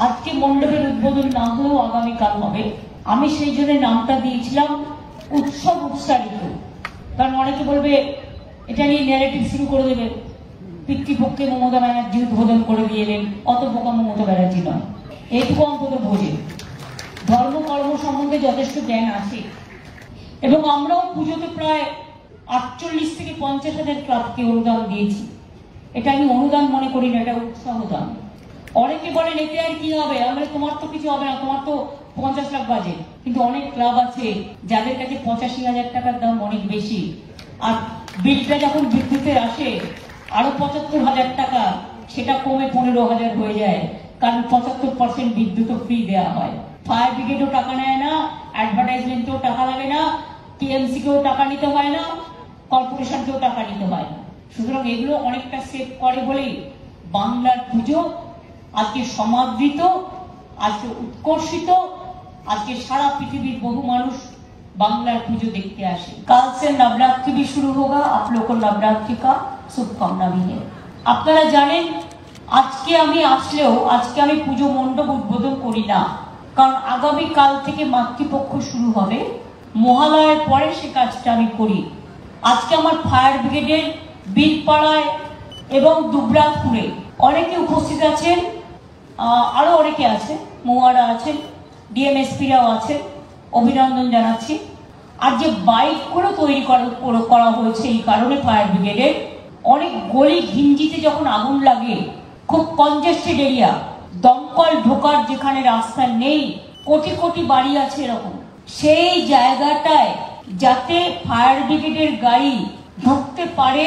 আজকে মণ্ডপের উদ্বোধন না হলেও আগামীকাল হবে। আমি সেই জন্য নামটা দিয়েছিলাম উৎসব উৎসারিত। কারণ অনেকে বলবে এটা নিয়ে ন্যারেটিভ শুরু করে দেবে, পিতৃপক্ষে মমতা ব্যানার্জি উদ্বোধন করে দিয়ে এলেন, অত বোকা মমতা ব্যানার্জি নয়, এইটুকু অন্তত বোঝে, ধর্ম কর্ম সম্বন্ধে যথেষ্ট জ্ঞান আছে। এবং আমরাও পুজোতে প্রায় 48 থেকে 50,000 ক্লাবকে অনুদান দিয়েছি। এটা আমি অনুদান মনে করি না, এটা উৎসাহ দান। অনেকে বলেন এতে আর কি হবে, আমরা তোমার তো কিছু হবে না, তোমার তো 50 লাখ বাজে। কিন্তু অনেক ক্লাব আছে যাদের কাছে 85,000 টাকার দাম অনেক বেশি, আর বিলটা যখন বিদ্যুতের আসে আরো 75,000 টাকা, সেটা কমে 15,000 হয়ে যায়, কারণ 75% বিদ্যুৎও ফ্রি দেওয়া হয়। ফায়ার ব্রিগেডও টাকা নেয় না, অ্যাডভার্টাইজমেন্টেও টাকা লাগে না, টিএমসি কেও টাকা নিতে হয় না, কর্পোরেশনকেও টাকা নিতে হয় না। সুতরাং এগুলো অনেকটা সেভ করে বলেই বাংলার পুজো আজকে সমাদৃত, আজকে উৎকর্ষিত, আজকে সারা পृथ्वीर বহু মানুষ बांग्लार पूजो देखते आसे। कल से नवरात्रि भी शुरू होगा, आप लोगों को नवरात्रि का शुभकामना भी है। আপনারা জানেন আজকে আমি আসলেও আজকে আমি পুজো মণ্ডপ উদ্বোধন করি না, কারণ আগামী কাল থেকে মাতৃপক্ষ শুরু হবে, মহালয়ার পরে সে কাজটা আমি করি। আজকে আমার ফায়ার ব্রিগেডের বীরপাড়ায় এবং দুবরাজপুরে অনেকে উপস্থিত আছেন, আরো অনেকে আছে, মৌয়ারা আছেন, ডিএমএসপিরাও আছেন, অভিনন্দন জানাচ্ছি। আর যে বাইকগুলো তৈরি করা হয়েছে এই কারণে ফায়ার ব্রিগেডের, অনেক গলি ঘিঞ্জিতে যখন আগুন লাগে, খুব কনজেস্টেড এরিয়া, দমকল ঢোকার যেখানে রাস্তা নেই, কোটি কোটি বাড়ি আছে এরকম, সেই জায়গাটায় যাতে ফায়ার ব্রিগেডের গাড়ি ঢুকতে পারে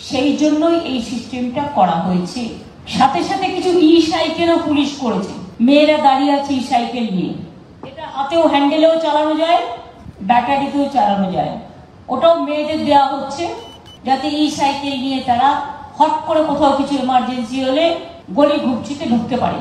সেই জন্যই এই সিস্টেমটা করা হয়েছে। সাথে সাথে কিছু ই সাইকেলও পুলিশ করেছে, মেয়েরা দাঁড়িয়ে আছে ই সাইকেল নিয়ে, এটা হাতেও হ্যান্ডেলেও চালানো যায়, ব্যাটারিতেও চালানো যায়, ওটাও মেয়েদের দেওয়া হচ্ছে যাতে ই সাইকেল নিয়ে তারা হট করে কোথাও কিছু এমার্জেন্সি হলে গলি ঘুপচিতে ঢুকতে পারে।